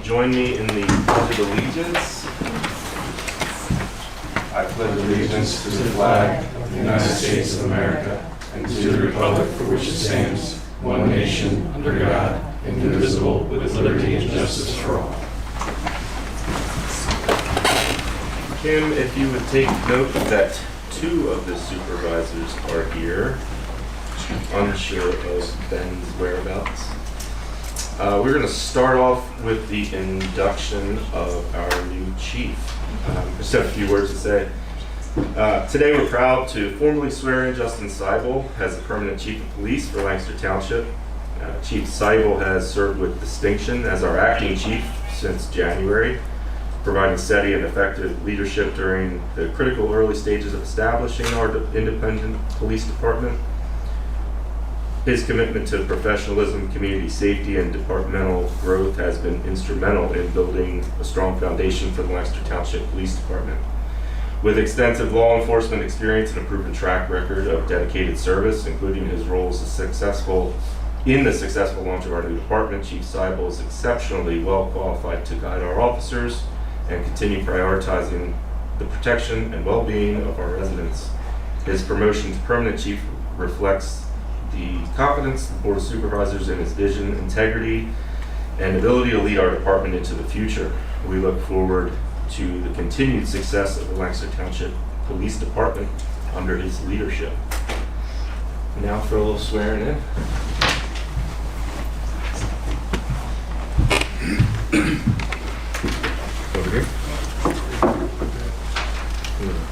join me in the Pledge of Allegiance. I pledge allegiance to the flag of the United States of America and to the republic for which it stands, one nation, under God, indivisible, with liberty and justice for all. Kim, if you would take note that 2 of the supervisors are here, unsure of Ben's whereabouts. We're going to start off with the induction of our new chief. Just have a few words to say. Today we're proud to formally swear in Justin Seibel as the permanent chief of police for Lancaster Township. Chief Seibel has served with distinction as our acting chief since January, providing steady and effective leadership during the critical early stages of establishing our independent police department. His commitment to professionalism, community safety, and departmental growth has been instrumental in building a strong foundation for the Lancaster Township Police Department. With extensive law enforcement experience and a proven track record of dedicated service, including his roles as successful launch of our new department, Chief Seibel is exceptionally well qualified to guide our officers and continue prioritizing the protection and well-being of our residents. His promotion to permanent chief reflects the confidence of the Board of Supervisors in his vision, integrity, and ability to lead our department into the future. We look forward to the continued success of the Lancaster Township Police Department under his leadership. Now for a little swearing in. Over here.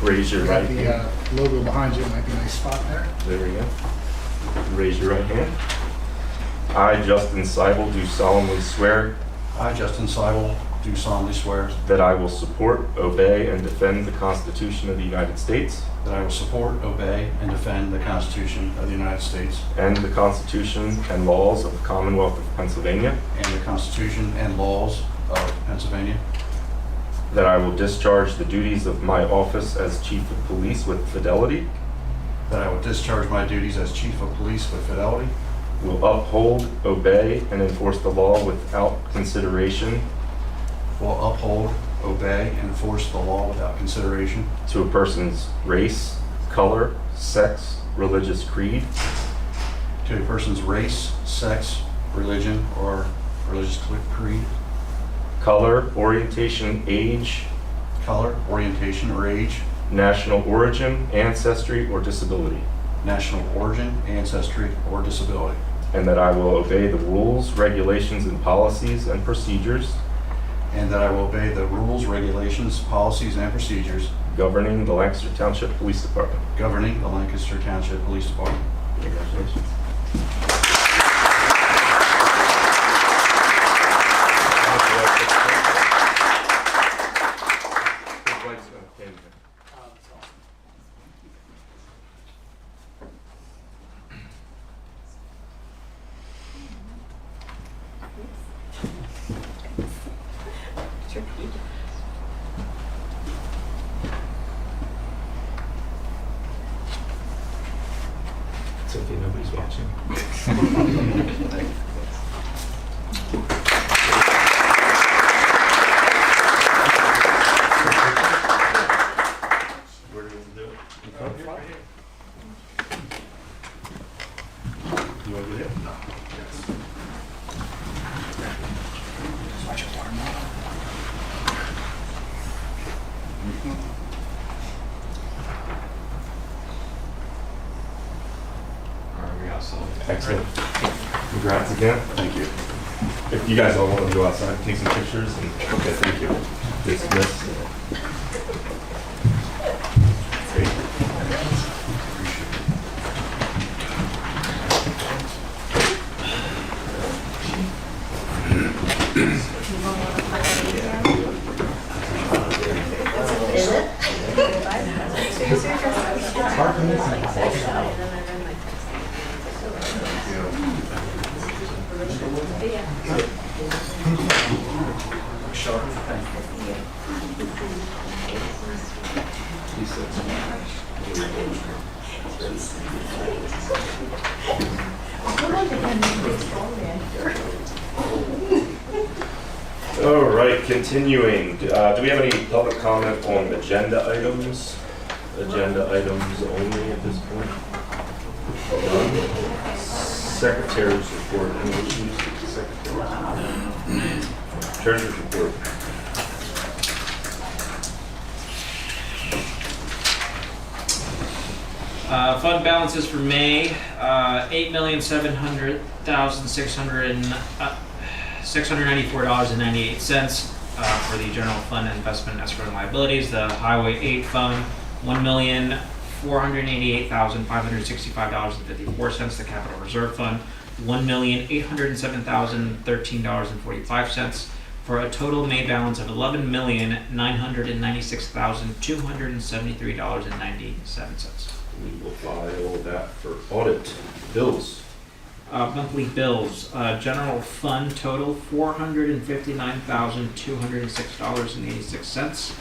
Raise your right hand. The logo behind you might be a nice spot there. There we go. Raise your right hand. I, Justin Seibel, do solemnly swear I, Justin Seibel, do solemnly swear that I will support, obey, and defend the Constitution of the United States that I will support, obey, and defend the Constitution of the United States and the Constitution and laws of the Commonwealth of Pennsylvania, and the Constitution and laws of Pennsylvania, that I will discharge the duties of my office as Chief of Police with fidelity, that I will discharge my duties as Chief of Police with fidelity, will uphold, obey, and enforce the law without consideration will uphold, obey, and enforce the law without consideration to a person's race, color, sex, religious creed, to a person's race, sex, religion, or religious creed, color, orientation, age, color, orientation, or age, national origin, ancestry, or disability, national origin, ancestry, or disability, and that I will obey the rules, regulations, and policies and procedures and that I will obey the rules, regulations, policies, and procedures governing the Lancaster Township Police Department. governing the Lancaster Township Police Department. Congratulations. It's okay, nobody's watching. Where do we do it? In front here? You want to do it? No. Yes. Watch your arm. Excellent. Congrats again. Thank you. If you guys all want to go outside, take some pictures and Okay, thank you. dismiss. Great. All continuing, do we have any public comment on agenda items? Agenda items only at this point? None. Secretary's report, any issues with the secretary? Treasurer's report. Fund balances for May, $8,700,694.98 for the general fund investment and escrow and liabilities. The Highway 8 fund, $1,488,565.54. The Capital Reserve Fund, $1,807,013.45 for a total May balance of $11,996,273.97. We will file that for audit. Bills. Monthly bills, general fund total $459,206.86.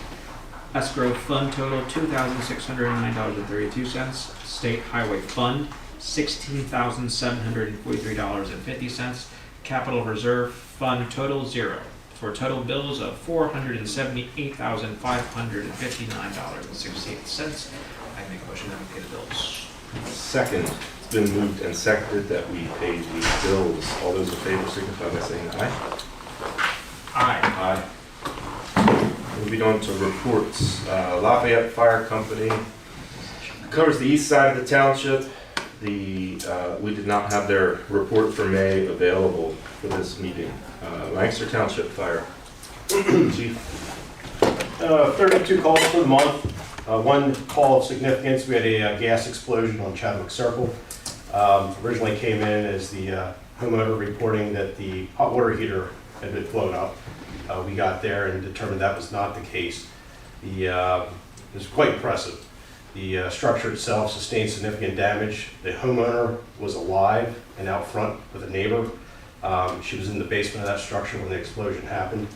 Escrow fund total $2,609.32. State highway fund $16,743.50. Capital reserve fund total $0 for total bills of $478,559.68. I make a motion that we pay the bills. Second, it's been moved and seconded that we pay the bills. All those in favor signify by saying aye. Aye. Aye. Moving on to reports. Lafayette Fire Company covers the east side of the township. We did not have their report for May available for this meeting. Lancaster Township Fire. Chief. 32 calls for the month. One call of significance, we had a gas explosion on Chadwick Circle. Originally came in as the homeowner reporting that the hot water heater had been blown up. We got there and determined that was not the case. It was quite impressive. The structure itself sustained significant damage. The homeowner was alive and out front with a neighbor. She was in the basement of that structure when the explosion happened.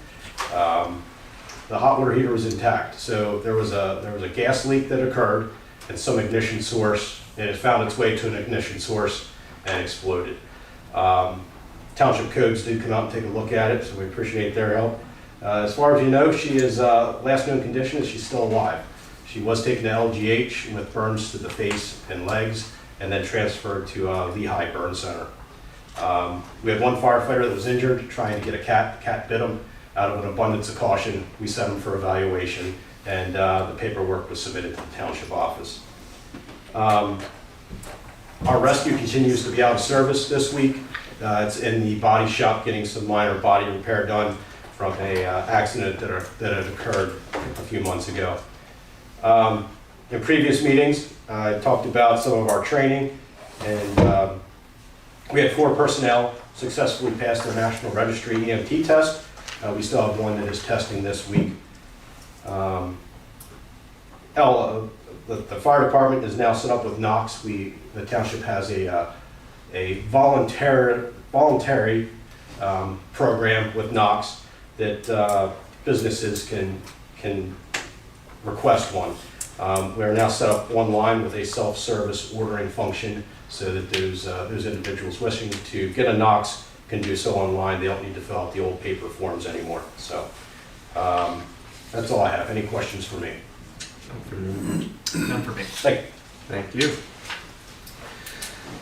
The hot water heater was intact, so there was a gas leak that occurred and some ignition source, and it found its way to an ignition source and exploded. Township codes did come out and take a look at it, so we appreciate their help. As far as you know, she is last known condition is she's still alive. She was taken to LGH with burns to the face and legs, and then transferred to Lehigh Burn Center. We had one firefighter that was injured trying to get a cat. The cat bit him. Out of an abundance of caution, we sent him for evaluation, and the paperwork was submitted to the township office. Our rescue continues to be out of service this week. It's in the body shop getting some minor body repair done from a accident that had occurred a few months ago. In previous meetings, I talked about some of our training, and we had 4 personnel successfully pass their National Registry EMT test. We still have one that is testing this week. The fire department is now set up with Knox. The township has a voluntary program with Knox that businesses can request one. We are now set up online with a self-service ordering function so that those individuals wishing to get a Knox can do so online. They don't need to fill out the old paper forms anymore. So that's all I have. Any questions for me? None for me. Thank you.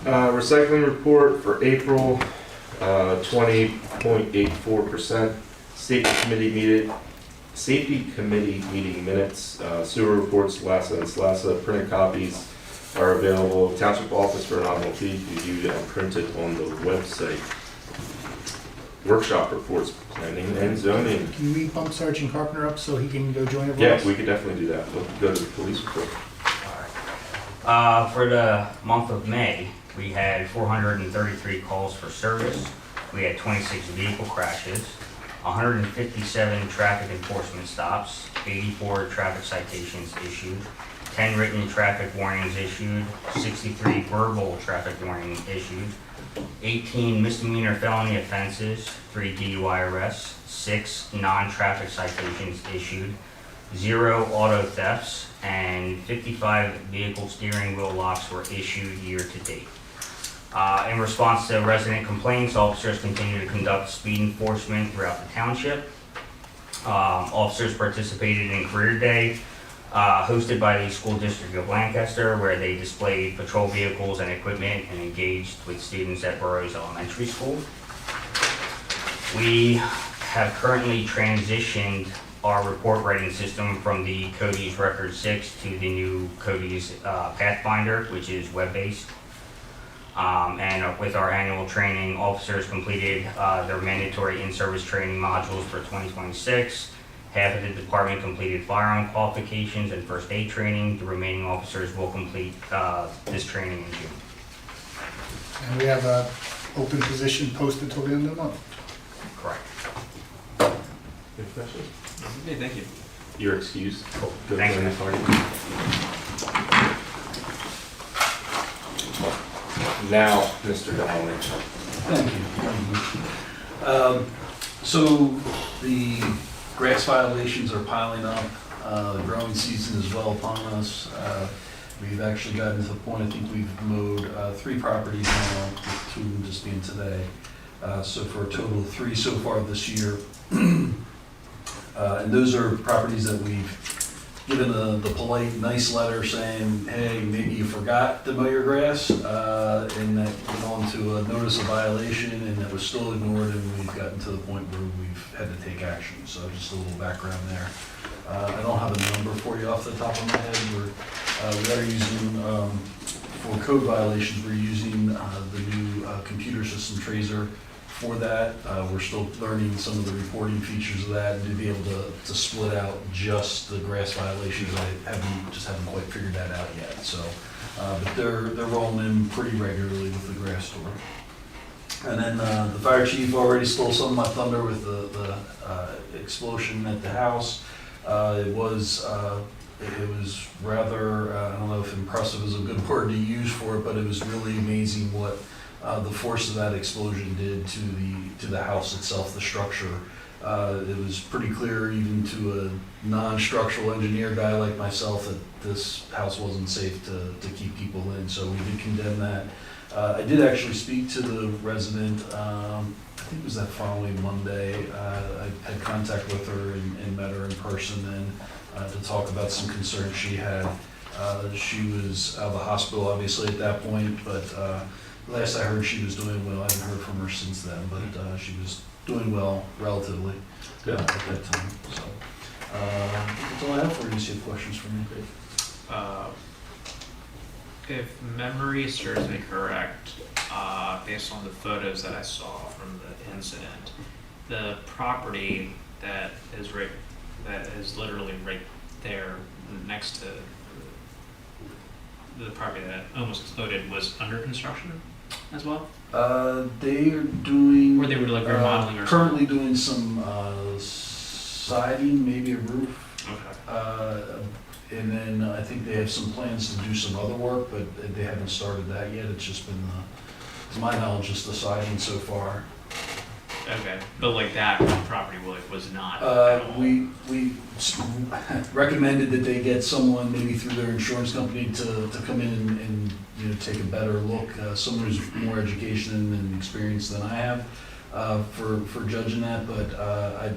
Recycling report for April, 20.84%. Safety committee meeting minutes, sewer reports, LASA and SLASA, printed copies are available. Township office for a nominal fee to be viewed and printed on the website. Workshop reports, planning and zoning. Can we bump Sergeant Carpenter up so he can go join everyone? Yeah, we could definitely do that. We'll go to the police report. For the month of May, we had 433 calls for service. We had 26 vehicle crashes, 157 traffic enforcement stops, 84 traffic citations issued, 10 written traffic warnings issued, 63 verbal traffic warnings issued, 18 misdemeanor felony offenses, 3 DUI arrests, 6 non-traffic citations issued, 0 auto thefts, and 55 vehicle steering wheel locks were issued year to date. In response to resident complaints, officers continue to conduct speed enforcement throughout the township. Officers participated in Career Day, hosted by the School District of Lancaster, where they displayed patrol vehicles and equipment and engaged with students at Burroughs Elementary School. We have currently transitioned our report writing system from the Cody's Record 6 to the new Cody's Pathfinder, which is web-based. And with our annual training, officers completed their mandatory in-service training modules for 2026. Half of the department completed firearm qualifications and first aid training. The remaining officers will complete this training in June. And we have a open position posted till the end of the month. Correct. Any questions? Okay, thank you. You're excused. Cool. Go Thanks, join the guys. party. Now, Mr. Donnelly. Thank you. So the grass violations are piling up. The growing season is well upon us. We've actually gotten to the point, I think we've mowed 3 properties now, with 2 of them just being today. So for a total of 3 so far this year. And those are properties that we've given the polite, nice letter saying, hey, maybe you forgot to mow your grass, and that went on to a notice of violation, and that was still ignored, and we've gotten to the point where we've had to take action. So just a little background there. I don't have a number for you off the top of my head. We are using, for code violations, we're using the new computer system Tracer for that. We're still learning some of the reporting features of that, and to be able to split out just the grass violations. I haven't quite figured that out yet. So, but they're rolling in pretty regularly with the grass store. And then the fire chief already stole some of my thunder with the explosion at the house. It was rather, I don't know if impressive is a good word to use for it, but it was really amazing what the force of that explosion did to the house itself, the structure. It was pretty clear even to a non-structural engineer guy like myself that this house wasn't safe to keep people in, so we did condemn that. I did actually speak to the resident, I think it was that following Monday. I had contact with her and met her in person and to talk about some concerns she had. She was out of the hospital obviously at that point, but last I heard she was doing well. I haven't heard from her since then, but she was doing well relatively at that time. So that's all I have for you. See if questions for me. If memory serves me correct, based on the photos that I saw from the incident, the property that is literally right there next to the property that almost exploded was under construction as well? They are doing. Or they were like remodeling or currently doing some siding, maybe a roof. Okay. And then I think they have some plans to do some other work, but they haven't started that yet. It's just been, to my knowledge, just the siding so far. Okay, but like that property was not at all. We recommended that they get someone maybe through their insurance company to come in and you know, take a better look, someone who's more education and experience than I have for judging that, but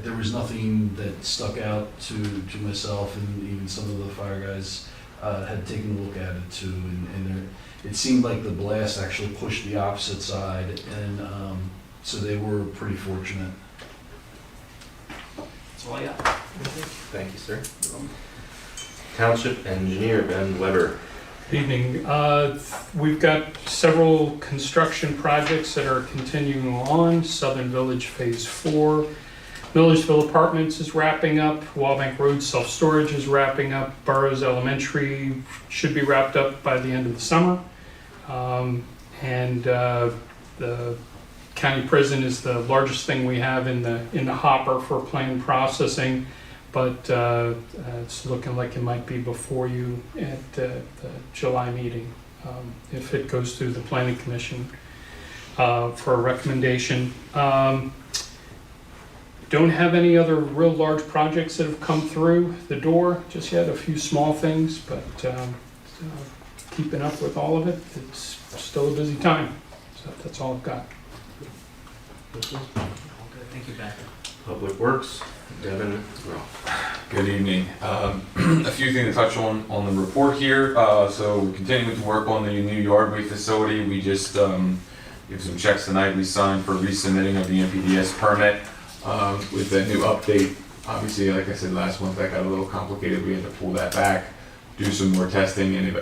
there was nothing that stuck out to myself, and even some of the fire guys had taken a look at it too, and it seemed like the blast actually pushed the opposite side, and so they were pretty fortunate. That's all I got. Thank you, sir. Township Engineer Ben Weber. Evening. We've got several construction projects that are continuing on. Southern Village Phase 4. Milledgeville Apartments is wrapping up. Wallbank Road Self-Storage is wrapping up. Burroughs Elementary should be wrapped up by the end of the summer. And the county prison is the largest thing we have in the hopper for planned processing. But it's looking like it might be before you at the July meeting, if it goes through the Planning Commission for a recommendation. Don't have any other real large projects that have come through the door just yet, a few small things, but keeping up with all of it. It's still a busy time, so that's all I've got. All good. Thank you, Ben. Public Works, Devin as well. Good evening. A few things to touch on the report here. So we're continuing to work on the new yardway facility. We just give some checks tonight. We signed for resubmitting of the MPDS permit with that new update. Obviously, like I said last month, that got a little complicated. We had to pull that back, do some more testing and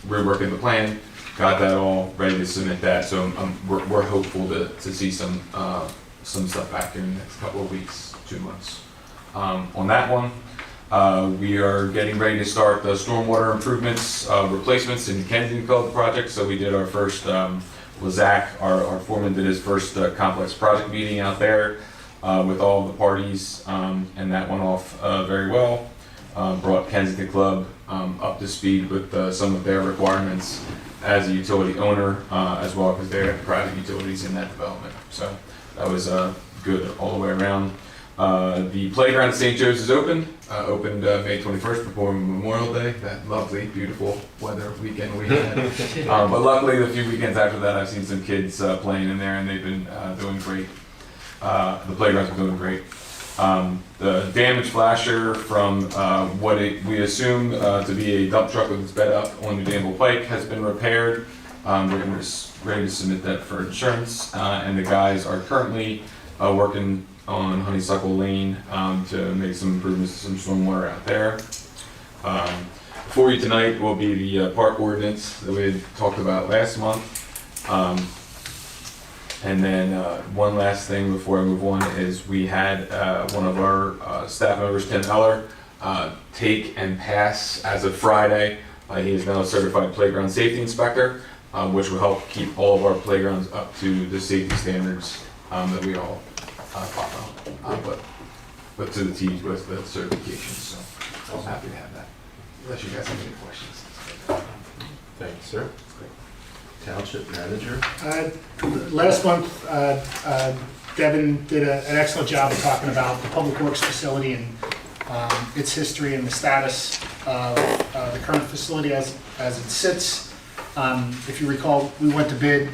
reworking the plan. Got that all ready to submit that. So we're hopeful to see some stuff back in the next couple of weeks, 2 months. On that one, we are getting ready to start the stormwater improvements, replacements in the Kensington Club project. So we did our first, Zach, our foreman, did his first complex project meeting out there with all of the parties, and that went off very well. Brought Kensington Club up to speed with some of their requirements as a utility owner, as well as their private utilities in that development. So that was good all the way around. The playground at St. Joe's is open. Opened May 21st before Memorial Day. That lovely, beautiful weather weekend we had. But luckily, the few weekends after that, I've seen some kids playing in there, and they've been doing great. The playgrounds are doing great. The damaged flasher from what we assume to be a dump truck with its bed up on New Danville Pike has been repaired. We're ready to submit that for insurance, and the guys are currently working on Honeysuckle Lane to make some improvements to some stormwater out there. For you tonight will be the park ordinance that we had talked about last month. And then one last thing before I move on is we had one of our staff members, Tim Eller, take and pass as of Friday. He is now a certified playground safety inspector, which will help keep all of our playgrounds up to the safety standards that we all follow, but to the T's with the certification. So I'm happy to have that. Unless you guys have any questions. Thank you, sir. Township Manager. Last month, Devin did an excellent job of talking about the Public Works facility and its history and the status of the current facility as it sits. If you recall, we went to bid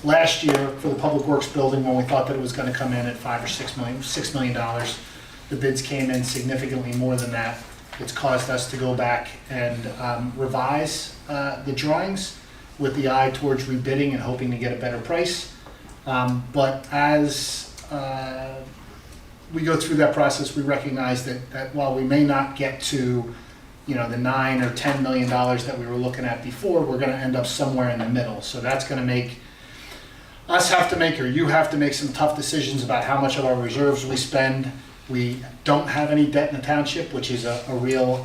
last year for the Public Works building when we thought that it was going to come in at $6 million. The bids came in significantly more than that. It's caused us to go back and revise the drawings with the eye towards rebidding and hoping to get a better price. But as we go through that process, we recognize that while we may not get to the $9 or $10 million that we were looking at before, we're going to end up somewhere in the middle. So that's going to make us have to make, or you have to make, some tough decisions about how much of our reserves we spend. We don't have any debt in the township, which is a real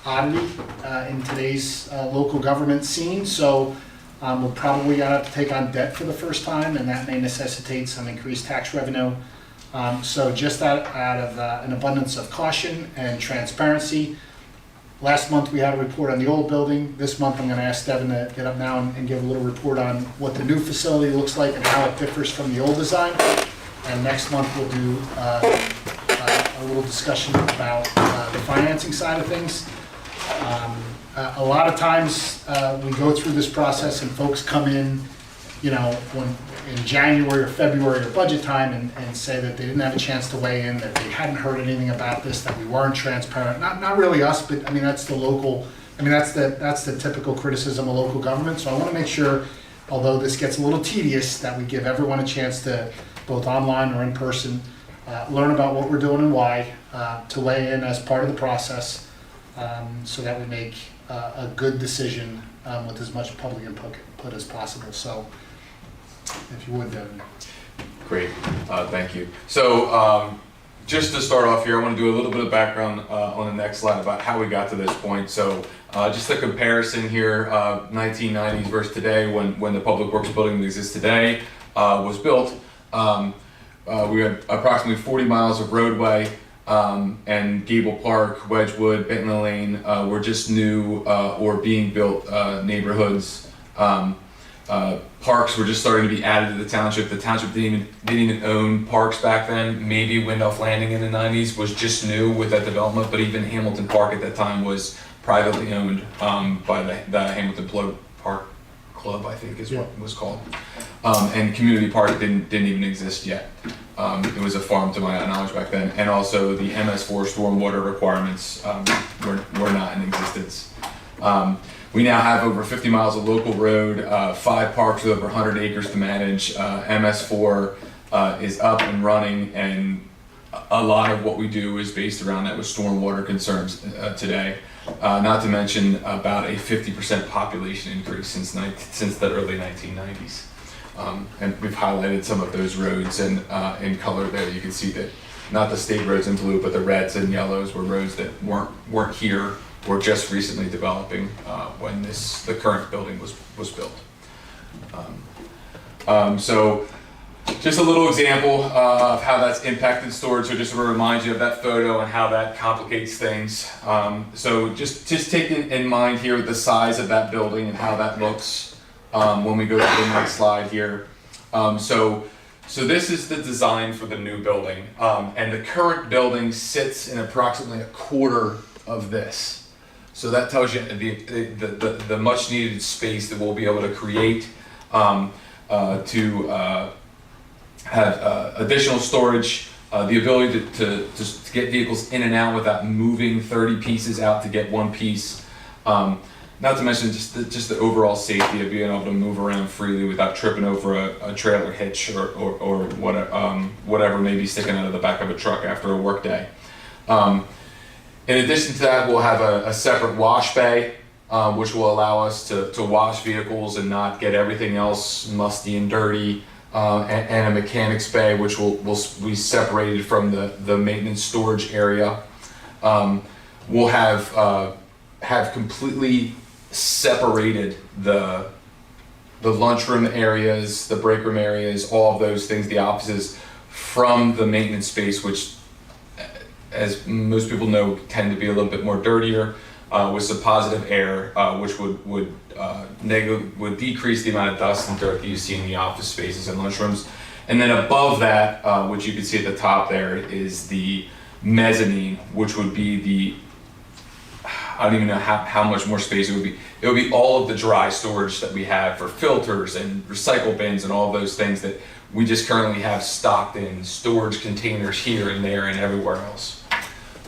oddity in today's local government scene. So we're probably going to have to take on debt for the first time, and that may necessitate some increased tax revenue. So just out of an abundance of caution and transparency, last month we had a report on the old building. This month I'm going to ask Devin to get up now and give a little report on what the new facility looks like and how it differs from the old design. And next month we'll do a little discussion about the financing side of things. A lot of times we go through this process and folks come in, when in January or February or budget time and say that they didn't have a chance to weigh in, that they hadn't heard anything about this, that we weren't transparent. Not really us, but I mean that's the local. I mean that's the typical criticism of local government. So I want to make sure, although this gets a little tedious, that we give everyone a chance to, both online or in person, learn about what we're doing and why, to weigh in as part of the process, so that we make a good decision with as much public input as possible. So, if you would, Devin. Great, thank you. So just to start off here, I want to do a little bit of background on the next slide about how we got to this point. So just a comparison here, 1990s versus today, when the Public Works building that exists today was built. We had approximately 40 miles of roadway, and Gable Park, Wedgwood, Bentley Lane were just new or being built neighborhoods. Parks were just starting to be added to the township. The township didn't even own parks back then. Maybe Windhoff Landing in the 90s was just new with that development, but even Hamilton Park at that time was privately owned by the Hamilton Park Club, I think is what it was called. And community park didn't even exist yet. It was a farm to my knowledge back then, and also the MS4 stormwater requirements were not in existence. We now have over 50 miles of local road, 5 parks with over 100 acres to manage. MS4 is up and running, and a lot of what we do is based around that with stormwater concerns today. Not to mention about a 50% population increase since the early 1990s. And we've highlighted some of those roads and in color there. You can see that not the state roads in blue, but the reds and yellows were roads that weren't here or just recently developing when the current building was built. So just a little example of how that's impacted storage. So just to remind you of that photo and how that complicates things. So just taking in mind here the size of that building and how that looks when we go to the next slide here. So this is the design for the new building, and the current building sits in approximately a quarter of this. So that tells you the much needed space that we'll be able to create to have additional storage, the ability to get vehicles in and out without moving 30 pieces out to get one piece. Not to mention just the overall safety of being able to move around freely without tripping over a trailer hitch or whatever may be sticking out of the back of a truck after a work day. In addition to that, we'll have a separate wash bay, which will allow us to wash vehicles and not get everything else musty and dirty, and a mechanics bay, which will be separated from the maintenance storage area. We'll have completely separated the lunchroom areas, the break room areas, all of those things, the offices, from the maintenance space, which, as most people know, tend to be a little bit more dirtier, with some positive air, which would decrease the amount of dust and dirt that you see in the office spaces and lunchrooms. And then above that, which you can see at the top there, is the mezzanine, which would be I don't even know how much more space it would be. It would be all of the dry storage that we have for filters and recycle bins and all those things that we just currently have stocked in storage containers here and there and everywhere else.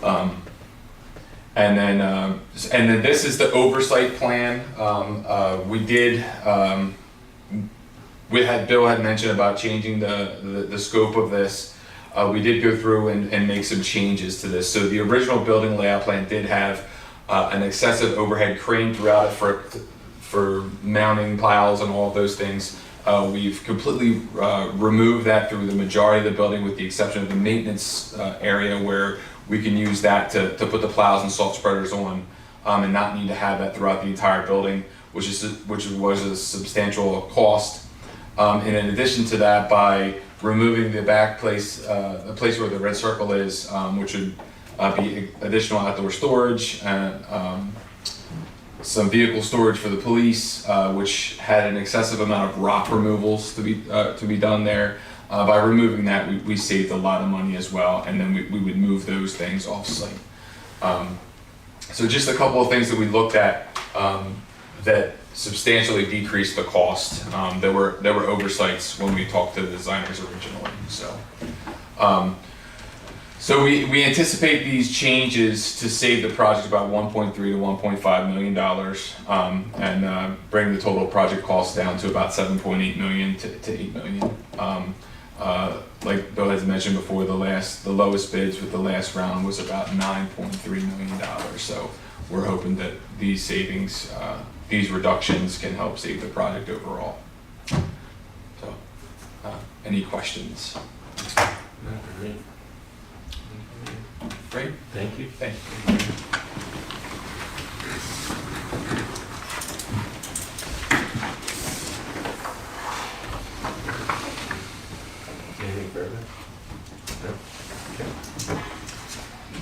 And then this is the oversight plan. Bill had mentioned about changing the scope of this. We did go through and make some changes to this. So the original building layout plan did have an excessive overhead crane throughout it for mounting piles and all of those things. We've completely removed that through the majority of the building, with the exception of the maintenance area, where we can use that to put the plows and salt spreaders on, and not need to have that throughout the entire building, which was a substantial cost. And in addition to that, by removing the back place, the place where the red circle is, which would be additional outdoor storage and some vehicle storage for the police, which had an excessive amount of rock removals to be done there. By removing that, we saved a lot of money as well, and then we would move those things off-site. So just a couple of things that we looked at that substantially decreased the cost. There were oversights when we talked to the designers originally. So we anticipate these changes to save the project about $1.3 to $1.5 million, and bring the total project cost down to about $7.8 million to $8 million. Like Bill has mentioned before, the lowest bids with the last round was about $9.3 million. So we're hoping that these savings, these reductions, can help save the project overall. So, any questions? Great. Thank you. Thank you. Anything further? No? Okay.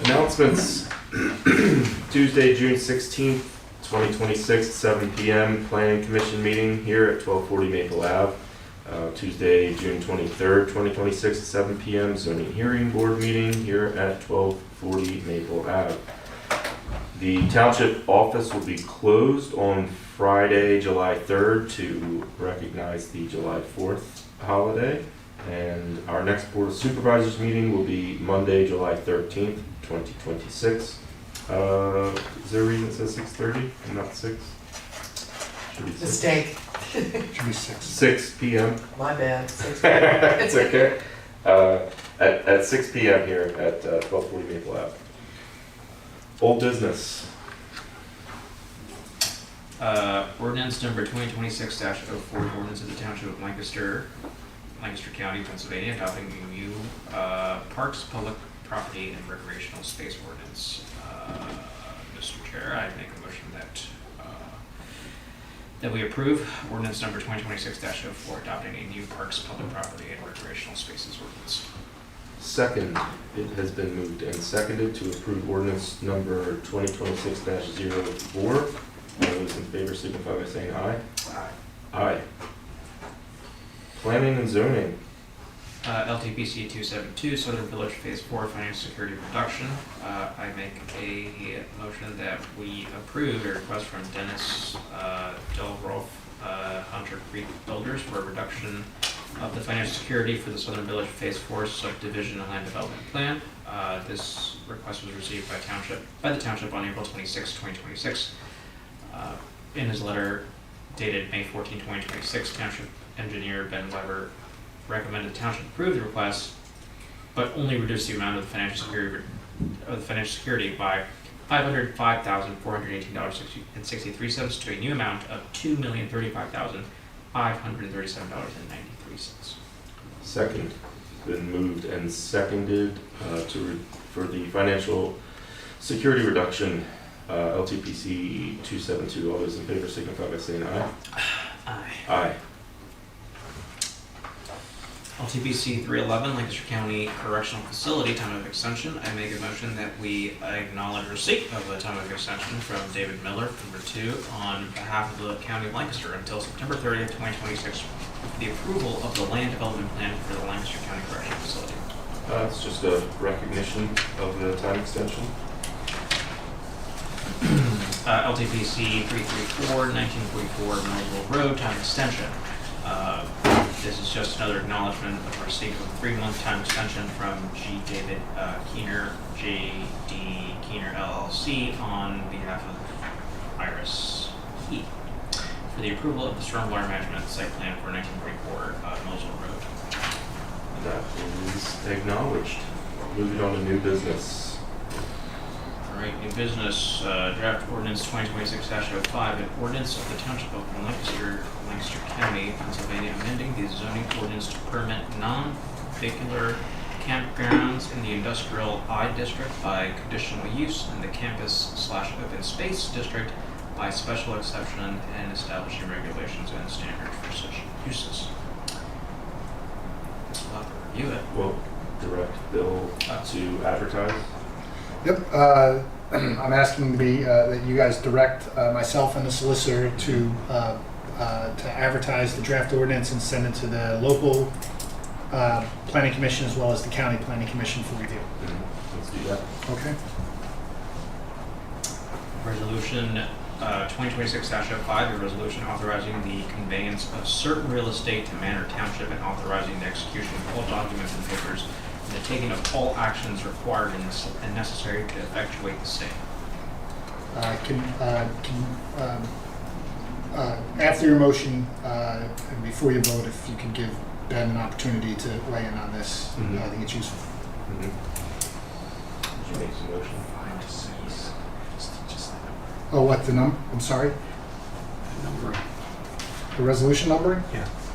Announcements. Tuesday, June 16th, 2026, 7 p.m. Planning Commission meeting here at 1240 Maple Ave. Tuesday, June 23rd, 2026, at 7 p.m. Zoning Hearing Board meeting here at 1240 Maple Ave. The township office will be closed on Friday, July 3rd to recognize the July 4th holiday. And our next Board of Supervisors meeting will be Monday, July 13th, 2026. Is there a reason it says 6:30 and not 6? Should be 6. Mistake. Should be 6. 6 p.m. My bad. 6 It's okay. At 6 p.m. here at 1240 Maple Ave. Old business. Ordinance number 2026-04, ordinance of the Township of Lancaster, Lancaster County, Pennsylvania, adopting a new parks, public property, and recreational space ordinance. Mr. Chair, I make a motion that we approve ordinance number 2026-04, adopting a new parks, public property, and recreational spaces ordinance. Second, it has been moved and seconded to approve ordinance number 2026-04. All those in favor signify by saying aye. Aye. Aye. Planning and zoning. LTPC 272, Southern Village Phase 4 Financial Security Reduction. I make a motion that we approve a request from Dennis Delroff, Hunter Creek Builders, for a reduction of the financial security for the Southern Village Phase 4 subdivision and land development plan. This request was received by the township on April 26, 2026. In his letter dated May 14, 2026, Township Engineer Ben Weber recommended the township approve the request, but only reduce the amount of the financial security by $505,418.63 to a new amount of $2,035,537.93. Second, been moved and seconded for the financial security reduction, LTPC 272. All those in favor signify by saying aye. Aye. Aye. LTPC 311, Lancaster County Correctional Facility, time of extension. I make a motion that we acknowledge receipt of the time of extension from David Miller, number 2, on behalf of the County of Lancaster until September 30th, 2026, for the approval of the land development plan for the Lancaster County Correctional Facility. It's just a recognition of the time extension. LTPC 334, 1944 Millville Road, time extension. This is just another acknowledgement of receipt of a 3-month time extension from G. David Keener, J.D. Keener LLC, on behalf of Iris Heat for the approval of the stormwater management site plan for 1944 Millville Road. That is acknowledged. Moving on to new business. All right, new business, draft ordinance 2026-05, an ordinance of the Township of Lancaster, Lancaster County, Pennsylvania, amending the zoning ordinance to permit non-vehicular campgrounds in the industrial I district by conditional use and the campus/open space district by special exception, and establishing regulations and standards for such uses. We'll have to review it. We'll direct Bill to advertise. Yep, I'm asking that you guys direct myself and the solicitor to advertise the draft ordinance and send it to the local planning commission as well as the county planning commission for review. Let's do that. Okay. Resolution 2026-05, a resolution authorizing the conveyance of certain real estate to Manor Township and authorizing the execution of all documents and papers and the taking of all actions required and necessary to effectuate the same. After your motion, and before you vote, if you can give Ben an opportunity to weigh in on this, I think it's useful. Did you make some motion? Oh, what, the number? I'm sorry? The resolution numbering?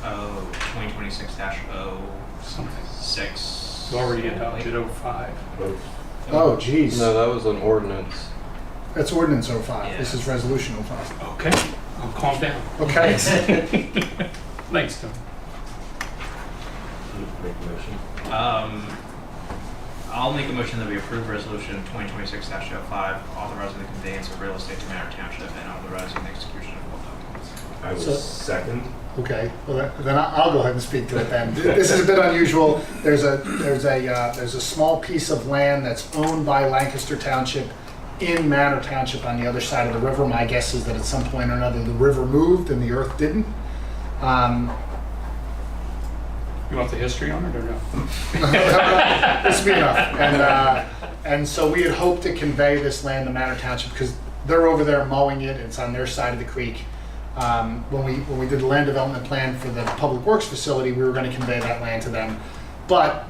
Oh, 2026-06. It's already adopted 05. Both. Oh, geez. No, that was an ordinance. That's ordinance 05. Yeah. This is resolution 05. Okay, I'll calm down. Okay. Thanks, Tom. Make a motion. I'll make a motion that we approve resolution 2026-05, authorizing the conveyance of real estate to Manor Township and authorizing the execution of all documents. I will So- second. Okay, well, then I'll go ahead and speak to it then. This is a bit unusual. There's a small piece of land that's owned by Lancaster Township in Manor Township on the other side of the river. My guess is that at some point or another, the river moved and the earth didn't. You want the history on it or no? This will be enough. And so we had hoped to convey this land to Manor Township because they're over there mowing it. It's on their side of the creek. When we did the land development plan for the public works facility, we were going to convey that land to them. But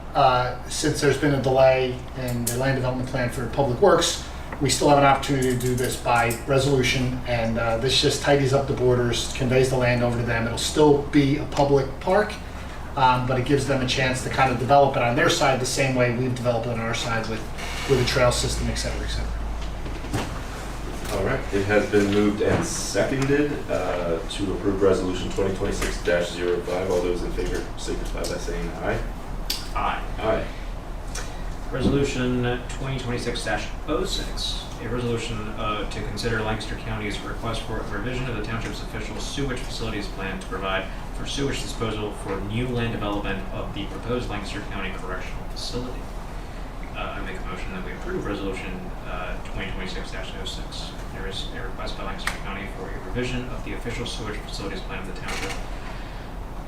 since there's been a delay in the land development plan for public works, we still have an opportunity to do this by resolution, and this just tidies up the borders, conveys the land over to them. It'll still be a public park, but it gives them a chance to kind of develop it on their side the same way we've developed it on our side with a trail system, et cetera, et cetera. All right, it has been moved and seconded to approve resolution 2026-05. All those in favor signify by saying aye. Aye. Aye. Resolution 2026-06, a resolution to consider Lancaster County's request for a revision of the township's official sewage facilities plan to provide for sewage disposal for new land development of the proposed Lancaster County Correctional Facility. I make a motion that we approve resolution 2026-06. There is a request by Lancaster County for a revision of the official sewage facilities plan of the township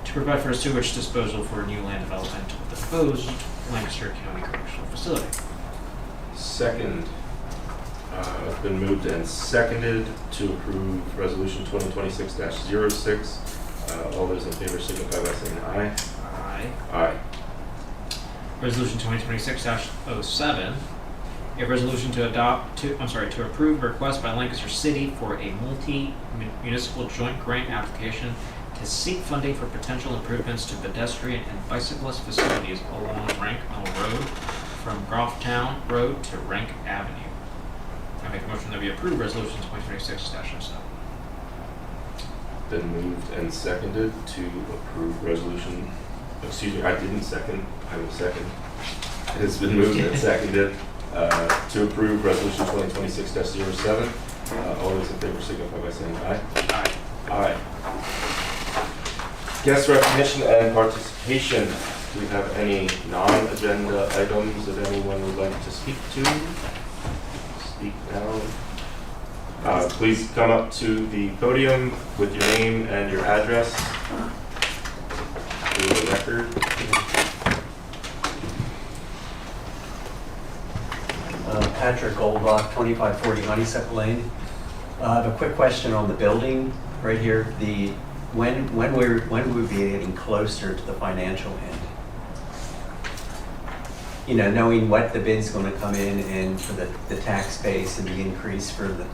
to provide for sewage disposal for new land development of the proposed Lancaster County Correctional Facility. Second. It's been moved and seconded to approve resolution 2026-06. All those in favor signify by saying aye. Aye. Aye. Resolution 2026-07, a resolution to approve a request by Lancaster City for a multi-municipal joint grant application to seek funding for potential improvements to pedestrian and bicyclist facilities along Rank Mill Road from Grofftown Road to Rank Avenue. I make a motion that we approve resolution 2026-07. Been moved and seconded to approve resolution, excuse me, I didn't second, I will second. It has been moved and seconded to approve resolution 2026-07. All those in favor signify by saying aye. Aye. Aye. Guest recognition and participation. Do we have any non-agenda items that anyone would like to speak to? Speak now. Please come up to the podium with your name and your address for the record. Patrick Goldbach, 2540 Honeysuckle Lane. I have a quick question on the building right here. When will we be getting closer to the financial end? You know, knowing what the bid's going to come in and for the tax base and the increase for the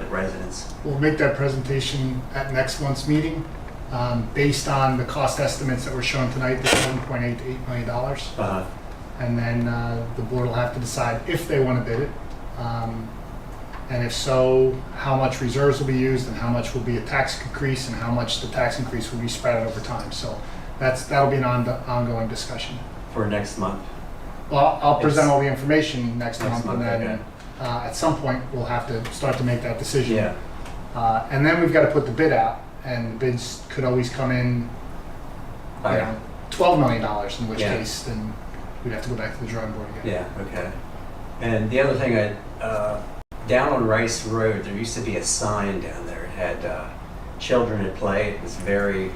residents. We'll make that presentation at next month's meeting, based on the cost estimates that were shown tonight, the $7.8 to $8 million. And then the board will have to decide if they want to bid it. And if so, how much reserves will be used and how much will be a tax increase and how much the tax increase will be spread out over time. So that'll be an ongoing discussion. For next month. Well, I'll present all the information next month, and then okay. At some point we'll have to start to make that decision. Yeah. And then we've got to put the bid out, and bids could always come in, Higher. $12 million, in which Yeah. case then we'd have to go back to the drawing board again. Yeah, okay. And the other thing, down on Rice Road, there used to be a sign down there. It had children at play. It was very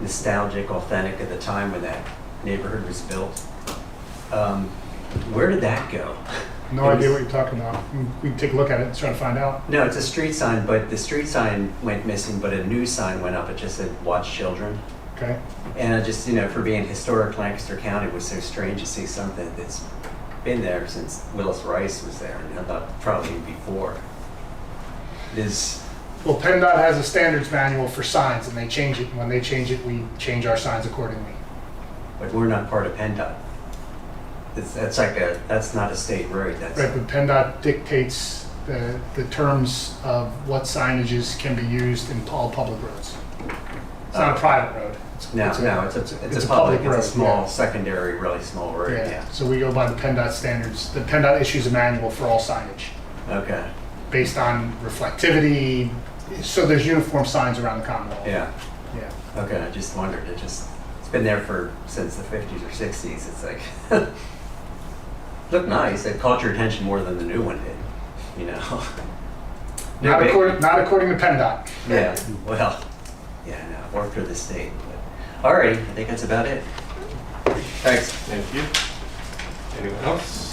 nostalgic, authentic at the time when that neighborhood was built. Where did that go? No idea what you're talking about. We can take a look at it and try to find out. No, it's a street sign, but the street sign went missing, but a new sign went up. It just said, "Watch Children." Okay. And I just, for being historic Lancaster County, it was so strange to see something that's been there since Willis Rice was there, and I thought probably before. Well, PennDOT has a standards manual for signs, and they change it. And when they change it, we change our signs accordingly. But we're not part of PennDOT. That's not a state road. That's Right, but PennDOT dictates the terms of what signages can be used in all public roads. It's not a private road. It's a public. road. It's a small yeah. secondary, really small road. Yeah. So we go by the PennDOT standards. The PennDOT issues a manual for all signage Okay. based on reflectivity. So there's uniform signs around the Commonwealth. Yeah. Yeah. Okay. I just wondered. It's been there since the 50s or 60s. It's like looked nice. It caught your attention more than the new one did. you know. Not according to PennDOT. Yeah, well, yeah, no, work for the state. But, all right, I think that's about it. Thanks. Thank you. Anyone else?